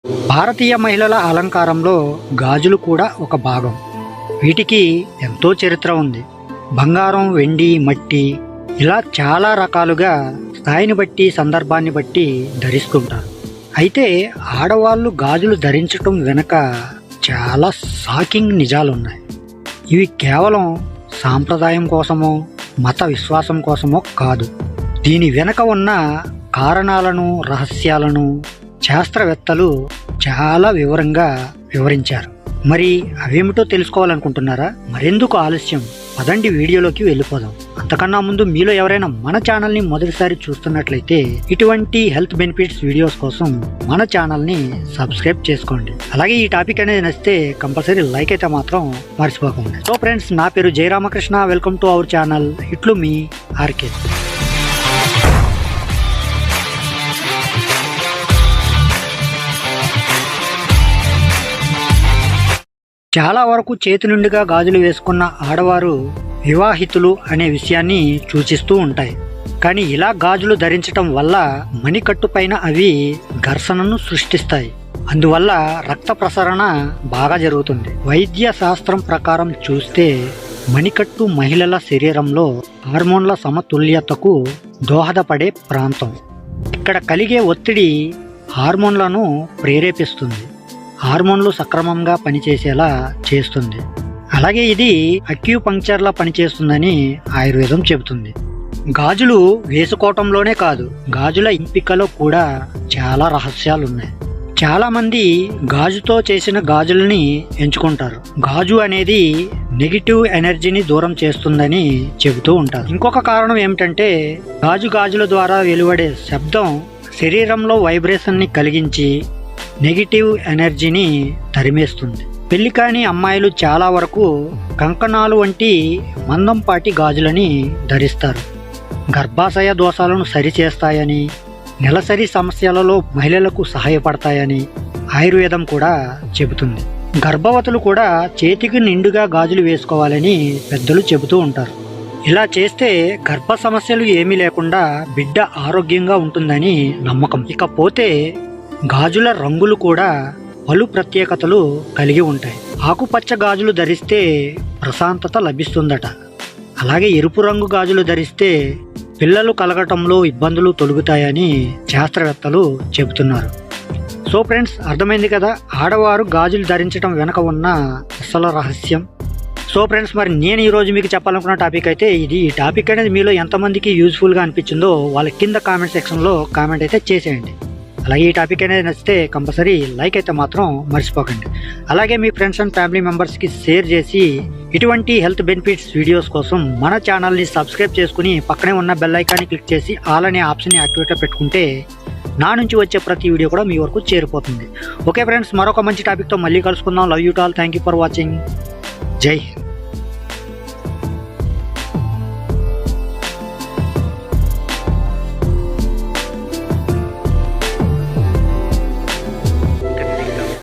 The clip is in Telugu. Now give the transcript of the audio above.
భారతీయ మహిళల అలంకారంలో గాజులు కూడా ఒక భాగం. వీటికి ఎంతో చరిత్ర ఉంది. బంగారం, వెండి, మట్టి ఇలా చాలా రకాలుగా స్థాయిని బట్టి, సందర్భాన్ని బట్టి ధరిస్తుంటారు. అయితే ఆడవాళ్ళు గాజులు ధరించటం వెనుక చాలా షాకింగ్ నిజాలున్నాయి. ఇవి కేవలం సాంప్రదాయం కోసమో, మత విశ్వాసం కోసమో కాదు. దీని వెనుక ఉన్న కారణాలను, రహస్యాలను శాస్త్రవేత్తలు చాలా వివరంగా వివరించారు. మరి అవేమిటో తెలుసుకోవాలనుకుంటున్నారా? మరెందుకు ఆలస్యం, పదండి వీడియోలోకి వెళ్ళిపోదాం. అంతకన్నా ముందు మీలో ఎవరైనా మన ఛానల్ని మొదటిసారి చూస్తున్నట్లయితే ఇటువంటి హెల్త్ బెనిఫిట్స్ వీడియోస్ కోసం మన ఛానల్ని సబ్స్క్రైబ్ చేసుకోండి. అలాగే ఈ టాపిక్ అనేది నచ్చితే కంపల్సరీ లైక్ అయితే మాత్రం మర్చిపోకండి. సో ఫ్రెండ్స్, నా పేరు Jayaramakrishna. Welcome to our channel ఇట్లు మీ ఆర్కే. చాలా వరకు చేతి నిండుగా గాజులు వేసుకున్న ఆడవారు వివాహితులు అనే విషయాన్ని సూచిస్తూ ఉంటాయి. కానీ ఇలా గాజులు ధరించటం వల్ల మణికట్టు పైన అవి ఘర్షణను సృష్టిస్తాయి. అందువల్ల రక్త ప్రసరణ బాగా జరుగుతుంది. వైద్య శాస్త్రం ప్రకారం చూస్తే మణికట్టు మహిళల శరీరంలో హార్మోన్ల సమతుల్యతకు దోహదపడే ప్రాంతం. ఇక్కడ కలిగే ఒత్తిడి హార్మోన్లను ప్రేరేపిస్తుంది. హార్మోన్లు సక్రమంగా పనిచేసేలా చేస్తుంది. అలాగే ఇది అక్యూపంక్చర్లా పనిచేస్తుందని ఆయుర్వేదం చెబుతుంది. గాజులు వేసుకోవటంలోనే కాదు, గాజుల ఎంపికలో కూడా చాలా రహస్యాలు ఉన్నాయి. చాలా మంది గాజుతో చేసిన గాజులని ఎంచుకుంటారు. గాజు అనేది నెగిటివ్ ఎనర్జీని దూరం చేస్తుందని చెబుతూ ఉంటారు. ఇంకొక కారణం ఏమిటంటే గాజుల ద్వారా వెలువడే శబ్దం శరీరంలో వైబ్రేషన్ని కలిగించి నెగిటివ్ ఎనర్జీని తరిమేస్తుంది. పెళ్లి కాని అమ్మాయిలు చాలా వరకు కంకణాలు వంటి మందంపాటి గాజులని ధరిస్తారు. గర్భాశయ దోషాలను సరిచేస్తాయని, నెలసరి సమస్యలలో మహిళలకు సహాయపడతాయని ఆయుర్వేదం కూడా చెబుతుంది. గర్భవతులు కూడా చేతికి నిండుగా గాజులు వేసుకోవాలని పెద్దలు చెబుతూ ఉంటారు. ఇలా చేస్తే గర్భ సమస్యలు ఏమీ లేకుండా బిడ్డ ఆరోగ్యంగా ఉంటుందని నమ్మకం. ఇకపోతే గాజుల రంగులు కూడా పలు ప్రత్యేకతలు కలిగి ఉంటాయి. ఆకుపచ్చ గాజులు ధరిస్తే ప్రశాంతత లభిస్తుందట. అలాగే ఎరుపు రంగు గాజులు ధరిస్తే పిల్లలు కలగటంలో ఇబ్బందులు తొలగుతాయని శాస్త్రవేత్తలు చెబుతున్నారు. సో ఫ్రెండ్స్, అర్థమైంది కదా ఆడవారు గాజులు ధరించడం వెనక ఉన్న అసలు రహస్యం. సో ఫ్రెండ్స్, మరి నేను ఈరోజు మీకు చెప్పాలనుకున్న టాపిక్ అయితే ఇది. ఈ టాపిక్ అనేది మీలో ఎంతమందికి యూజ్ఫుల్గా అనిపించిందో వాళ్ళ కింద కామెంట్ సెక్షన్లో కామెంట్ అయితే చేసేయండి. అలాగే ఈ టాపిక్ అనేది నచ్చితే కంపల్సరీ లైక్ అయితే మాత్రం మర్చిపోకండి. అలాగే మీ ఫ్రెండ్స్ అండ్ ఫ్యామిలీ మెంబర్స్కి షేర్ చేసి ఇటువంటి హెల్త్ బెనిఫిట్స్ వీడియోస్ కోసం మన ఛానల్ని సబ్స్క్రైబ్ చేసుకుని పక్కనే ఉన్న బెల్ ఐకాన్ని క్లిక్ చేసి ఆల్ అనే ఆప్షన్ని యాక్టివేట్లో పెట్టుకుంటే నా నుంచి వచ్చే ప్రతి వీడియో కూడా మీ వరకు చేరిపోతుంది. ఓకే ఫ్రెండ్స్, మరొక మంచి టాపిక్తో మళ్ళీ కలుసుకుందాం. Love you all. Thank you for watching. జై హింద్.